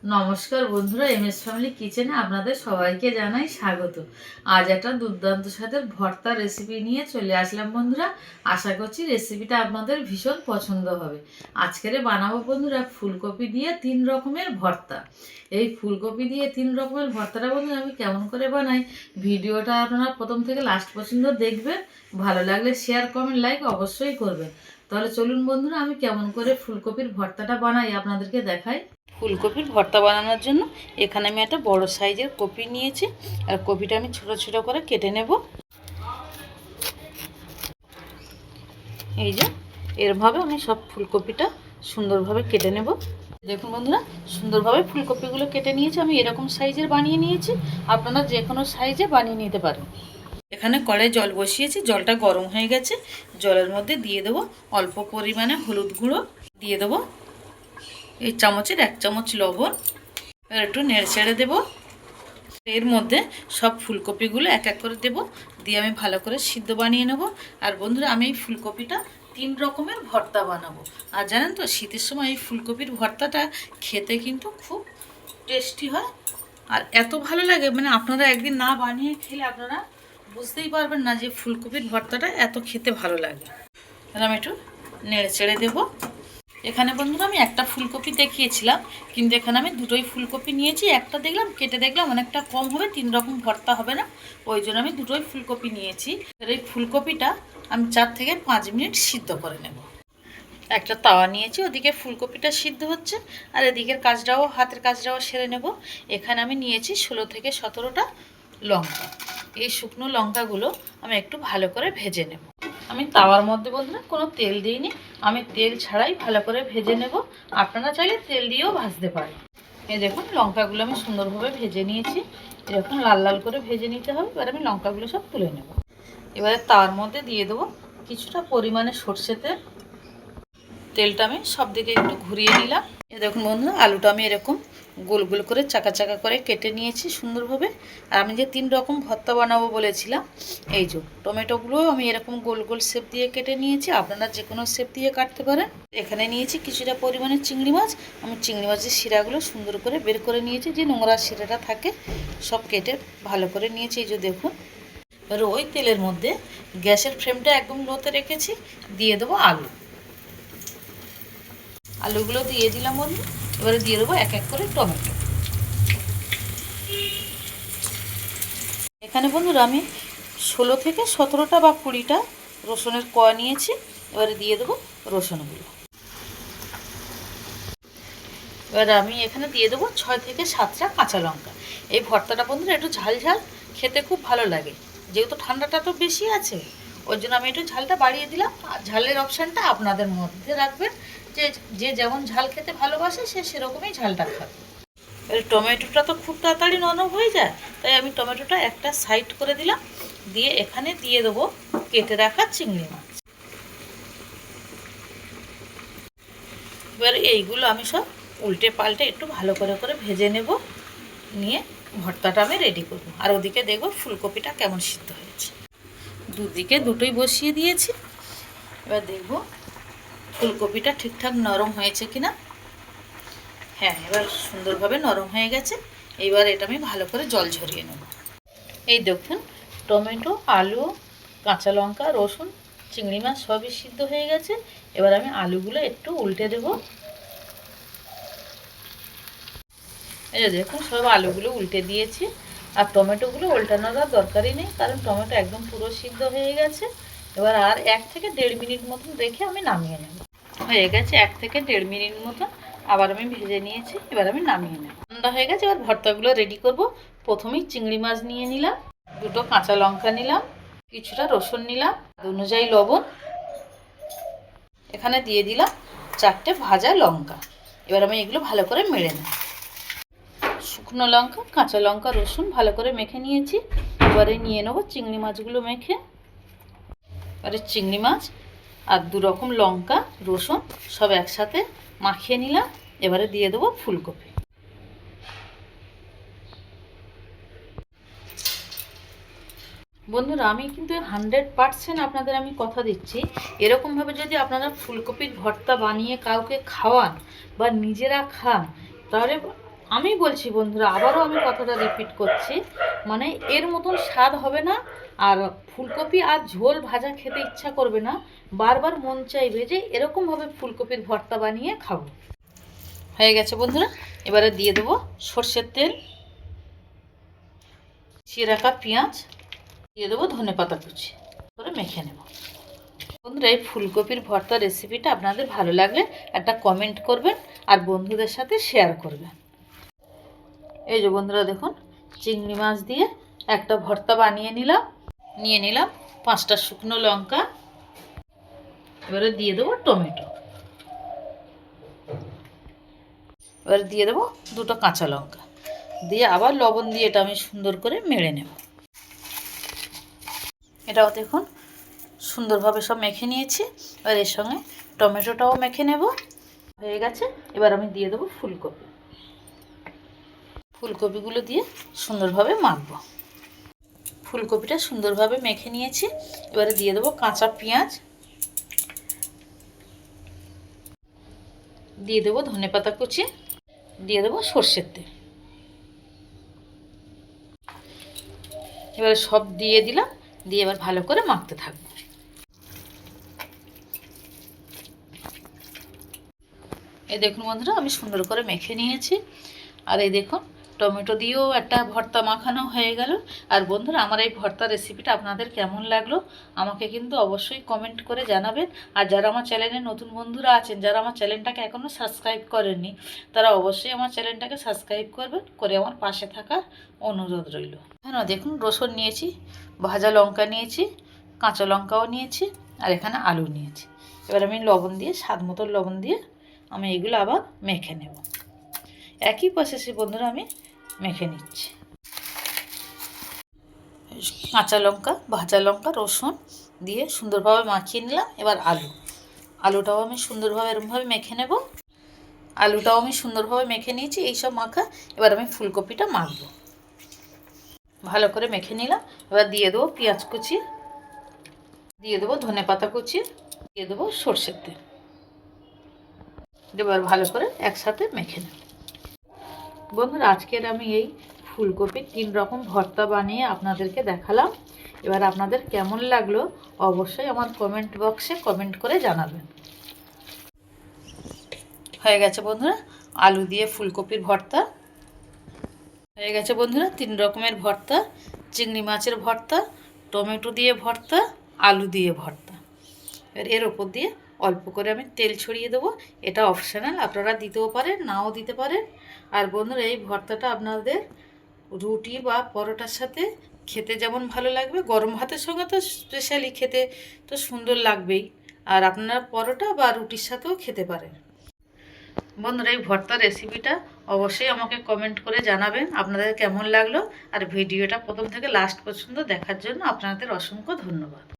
নমস্কার বন্ধুরা, MS family কিচেনে আপনাদের সবাইকে জানাই স্বাগত। আজ একটা দুর্দান্ত স্বাদের ভর্তা রেসিপি নিয়ে চলে আসলাম বন্ধুরা। আশা করছি রেসিপিটা আপনাদের ভীষণ পছন্দ হবে। আজকের বানাবো বন্ধুরা ফুলকপি দিয়ে 3 রকমের ভর্তা। এই ফুলকপি দিয়ে 3 রকমের ভর্তাটা বন্ধুরা আমি কেমন করে বানাই, ভিডিওটা আপনারা প্রথম থেকে লাস্ট পর্যন্ত দেখবেন। ভালো লাগলে শেয়ার, কমেন্ট, লাইক অবশ্যই করবেন। তাহলে চলুন বন্ধুরা, আমি কেমন করে ফুলকপির ভর্তাটা বানাই আপনাদেরকে দেখাই। ফুলকপির ভর্তা বানানোর জন্য এখানে আমি একটা বড় সাইজের কপি নিয়েছি, আর কপিটা আমি ছোট ছোট করে কেটে নেব। এই যে এরভাবে আমি সব ফুলকপিটা সুন্দরভাবে কেটে নেব। দেখুন বন্ধুরা, সুন্দরভাবে ফুলকপিগুলো কেটে নিয়েছি। আমি এরকম সাইজের বানিয়ে নিয়েছি, আপনারা যে কোনো সাইজে বানিয়ে নিতে পারেন। এখানে কড়াই জল বসিয়েছি, জলটা গরম হয়ে গেছে। জলের মধ্যে দিয়ে দেবো অল্প পরিমাণে হলুদ গুঁড়ো, দিয়ে দেবো এই চামচের 1 চামচ লবণ। এবার একটু নেড়ে ছেড়ে দেবো। এর মধ্যে সব ফুলকপিগুলো এক এক করে দেব, দিয়ে আমি ভালো করে সিদ্ধ বানিয়ে নেব। আর বন্ধুরা, আমি এই ফুলকপিটা 3 রকমের ভর্তা বানাবো। আর জানেন তো, শীতের সময় এই ফুলকপির ভর্তাটা খেতে কিন্তু খুব টেস্টি হয়, আর এত ভালো লাগে, মানে আপনারা একদিন না বানিয়ে খেলে আপনারা বুঝতেই পারবেন না যে ফুলকপির ভর্তাটা এত খেতে ভালো লাগে। তাহলে আমি একটু নেড়ে ছেড়ে দেবো। এখানে বন্ধুরা আমি একটা ফুলকপি দেখিয়েছিলাম, কিন্তু এখানে আমি দুটোই ফুলকপি নিয়েছি। একটা দেখলাম কেটে দেখলাম অনেকটা কম হবে, 3 রকম ভর্তা হবে না, ওই জন্য আমি দুটোই ফুলকপি নিয়েছি। এই ফুলকপিটা আমি 4 থেকে 5 মিনিট সিদ্ধ করে নেব। একটা তাওয়া নিয়েছি, ওদিকে ফুলকপিটা সিদ্ধ হচ্ছে, আর এদিকের কাজটাও, হাতের কাজটাও সেরে নেব। এখানে আমি নিয়েছি 16 থেকে 17টা লঙ্কা। এই শুকনো লঙ্কাগুলো আমি একটু ভালো করে ভেজে নেব। আমি তাওয়ার মধ্যে বন্ধুরা কোনো তেল দিইনি, আমি তেল ছাড়াই ভালো করে ভেজে নেব। আপনারা চাইলে তেল দিয়েও ভাজতে পারেন। এই দেখুন, লঙ্কাগুলো আমি সুন্দরভাবে ভেজে নিয়েছি। এরকম লাল লাল করে ভেজে নিতে হবে। এবার আমি লঙ্কাগুলো সব তুলে নেব। এবারে তাওয়ার মধ্যে দিয়ে দেবো কিছুটা পরিমাণে সর্ষে তেল। তেলটা আমি সব দিকে একটু ঘুরিয়ে নিলাম। এ দেখুন বন্ধুরা, আলুটা আমি এরকম গোল গোল করে চাকা চাকা করে কেটে নিয়েছি সুন্দরভাবে। আর আমি যে 3 রকম ভর্তা বানাবো বলেছিলাম, এই যে টমেটোগুলো আমি এরকম গোল গোল শেপ দিয়ে কেটে নিয়েছি। আপনারা যে কোনো শেপ দিয়ে কাটতে পারেন। এখানে নিয়েছি কিছুটা পরিমাণে চিংড়ি মাছ। আমি চিংড়ি মাছের শিরাগুলো সুন্দর করে বের করে নিয়েছি, যে নোংরা শিরাটা থাকে সব কেটে ভালো করে নিয়েছি। এই যে দেখুন, এবার ওই তেলের মধ্যে গ্যাসের ফ্লেমটা একদম লোতে রেখেছি, দিয়ে দেবো আলু। আলুগুলো দিয়ে দিলাম বন্ধু। এবারে দিয়ে দেবো এক এক করে টমেটো। এখানে বন্ধুরা আমি 16 থেকে 17টা বা 20টা রসুনের কোয়া নিয়েছি। এবারে দিয়ে দেবো রসুনগুলো। এবারে আমি এখানে দিয়ে দেবো 6 থেকে 7টা কাঁচা লঙ্কা। এই ভর্তাটা বন্ধুরা একটু ঝাল ঝাল খেতে খুব ভালো লাগে, যেহেতু ঠান্ডাটা তো বেশি আছে, ওই জন্য আমি একটু ঝালটা বাড়িয়ে দিলাম। আর ঝালের অপশানটা আপনাদের মধ্যে রাখবেন, যে যে যেমন ঝাল খেতে ভালোবাসে সে সেরকমই ঝালটা খাবে। এবার টমেটোটা তো খুব তাড়াতাড়ি নরম হয়ে যায়, তাই আমি টমেটোটা একটা সাইড করে দিলাম। দিয়ে এখানে দিয়ে দেবো কেটে রাখা চিংড়ি মাছ। এবার এইগুলো আমি সব উল্টে পাল্টে একটু ভালো করে করে ভেজে নেব, নিয়ে ভর্তাটা আমি রেডি করব। আর ওদিকে দেখব ফুলকপিটা কেমন সিদ্ধ হয়েছে। দুদিকে দুটোই বসিয়ে দিয়েছি। এবার দেখব ফুলকপিটা ঠিকঠাক নরম হয়েছে কিনা। হ্যাঁ, এবার সুন্দরভাবে নরম হয়ে গেছে। এইবার এটা আমি ভালো করে জল ঝরিয়ে নেব। এই দেখুন, টমেটো, আলু, কাঁচা লঙ্কা, রসুন, চিংড়ি মাছ সবই সিদ্ধ হয়ে গেছে। এবার আমি আলুগুলো একটু উল্টে দেব। এই যে দেখুন, সব আলুগুলো উল্টে দিয়েছি। আর টমেটোগুলো উল্টানোর আর দরকারই নেই, কারণ টমেটো একদম পুরো সিদ্ধ হয়ে গেছে। এবার আর 1 থেকে 1.5 মিনিট মতন রেখে আমি নামিয়ে নেব। হয়ে গেছে 1 থেকে 1.5 মিনিট মতন, আবার আমি ভেজে নিয়েছি। এবার আমি নামিয়ে নেব। ঠান্ডা হয়ে গেছে, এবার ভর্তাগুলো রেডি করব। প্রথমেই চিংড়ি মাছ নিয়ে নিলাম, দুটো কাঁচা লঙ্কা নিলাম, কিছুটা রসুন নিলাম, অনুযায়ী লবণ। এখানে দিয়ে দিলাম 4টে ভাজা লঙ্কা। এবার আমি এগুলো ভালো করে মেখে নেব। শুকনো লঙ্কা, কাঁচা লঙ্কা, রসুন ভালো করে মেখে নিয়েছি। এবারে নিয়ে নেব চিংড়ি মাছগুলো মেখে। এবারে চিংড়ি মাছ আর 2 রকম লঙ্কা, রসুন সব একসাথে মাখিয়ে নিলাম। এবারে দিয়ে দেবো ফুলকপি। বন্ধুরা, আমি কিন্তু 100% আপনাদের আমি কথা দিচ্ছি, এরকমভাবে যদি আপনারা ফুলকপির ভর্তা বানিয়ে কাউকে খাওয়ান বা নিজেরা খান, তাহলে আমি বলছি বন্ধুরা, আবারও আমি কথাটা রিপিট করছি, মানে এর মতন স্বাদ হবে না। আর ফুলকপি আর ঝোল ভাজা খেতে ইচ্ছা করবে না, বারবার মন চাইবে যে এরকমভাবে ফুলকপির ভর্তা বানিয়ে খাবো। হয়ে গেছে বন্ধুরা, এবারে দিয়ে দেবো সর্ষের তেল, কুচিয়ে রাখা পেঁয়াজ, দিয়ে দেবো ধনেপাতা কুচি, করে মেখে নেব। বন্ধুরা, এই ফুলকপির ভর্তা রেসিপিটা আপনাদের ভালো লাগলে একটা কমেন্ট করবেন আর বন্ধুদের সাথে শেয়ার করবেন। এই যে বন্ধুরা দেখুন, চিংড়ি মাছ দিয়ে একটা ভর্তা বানিয়ে নিলাম। নিয়ে নিলাম 5টা শুকনো লঙ্কা, এবারে দিয়ে দেবো টমেটো, এবারে দিয়ে দেবো 2টো কাঁচা লঙ্কা, দিয়ে আবার লবণ দিয়ে এটা আমি সুন্দর করে মেরে নেব। এটাও দেখুন সুন্দরভাবে সব মেখে নিয়েছি। এবার এর সঙ্গে টমেটোটাও মেখে নেব। হয়ে গেছে, এবার আমি দিয়ে দেবো ফুলকপি। ফুলকপিগুলো দিয়ে সুন্দরভাবে মাখবো। ফুলকপিটা সুন্দরভাবে মেখে নিয়েছি, এবারে দিয়ে দেবো কাঁচা পেঁয়াজ, দিয়ে দেবো ধনেপাতা কুচি, দিয়ে দেবো সর্ষের তেল। এবারে সব দিয়ে দিলাম, দিয়ে এবার ভালো করে মাখতে থাকবো। এই দেখুন বন্ধুরা, আমি সুন্দর করে মেখে নিয়েছি। আর এই দেখুন টমেটো দিয়েও একটা ভর্তা মাখানো হয়ে গেল। আর বন্ধুরা, আমার এই ভর্তা রেসিপিটা আপনাদের কেমন লাগলো আমাকে কিন্তু অবশ্যই কমেন্ট করে জানাবেন। আর যারা আমার চ্যানেলে নতুন বন্ধুরা আছেন, যারা আমার চ্যানেলটাকে এখনও সাবস্ক্রাইব করেননি, তারা অবশ্যই আমার চ্যানেলটাকে সাবস্ক্রাইব করবেন, করে আমার পাশে থাকার অনুরোধ রইল। হ্যাঁ দেখুন, রসুন নিয়েছি, ভাজা লঙ্কা নিয়েছি, কাঁচা লঙ্কাও নিয়েছি, আর এখানে আলু নিয়েছি। এবার আমি লবণ দিয়ে, স্বাদ মতো লবণ দিয়ে আমি এগুলো আবার মেখে নেব। একই প্রসেসে বন্ধুরা আমি মেখে নিচ্ছি। কাঁচা লঙ্কা, ভাজা লঙ্কা, রসুন দিয়ে সুন্দরভাবে মাখিয়ে নিলাম। এবার আলুটাও আমি সুন্দরভাবে এরকমভাবে মেখে নেব। আলুটাও আমি সুন্দরভাবে মেখে নিয়েছি। এইসব মাখা এবার আমি ফুলকপিটা মাখবো। ভালো করে মেখে নিলাম। এবার দিয়ে দেবো পেঁয়াজ কুচি, দিয়ে দেবো ধনেপাতা কুচি, দিয়ে দেবো সর্ষের তেল। এবার ভালো করে একসাথে মেখে নেব। বন্ধুরা, আজকের আমি এই ফুলকপির 3 রকম ভর্তা বানিয়ে আপনাদেরকে দেখালাম। এবার আপনাদের কেমন লাগলো অবশ্যই আমার কমেন্ট বক্সে কমেন্ট করে জানাবেন। হয়ে গেছে বন্ধুরা আলু দিয়ে ফুলকপির ভর্তা। হয়ে গেছে বন্ধুরা 3 রকমের ভর্তা, চিংড়ি মাছের ভর্তা, টমেটো দিয়ে ভর্তা, আলু দিয়ে ভর্তা। এর ওপর দিয়ে অল্প করে আমি তেল ছড়িয়ে দেবো। এটা অপশনাল, আপনারা দিতেও পারেন, নাও দিতে পারেন। আর বন্ধুরা, এই ভর্তাটা আপনাদের রুটি বা পরোটার সাথে খেতে যেমন ভালো লাগবে, গরম ভাতের সঙ্গে তো স্পেশালি খেতে তো সুন্দর লাগবেই। আর আপনারা পরোটা বা রুটির সাথেও খেতে পারেন। বন্ধুরা, এই ভর্তা রেসিপিটা অবশ্যই আমাকে কমেন্ট করে জানাবেন আপনাদের কেমন লাগলো। আর ভিডিওটা প্রথম থেকে লাস্ট পর্যন্ত দেখার জন্য আপনাদের অসংখ্য ধন্যবাদ।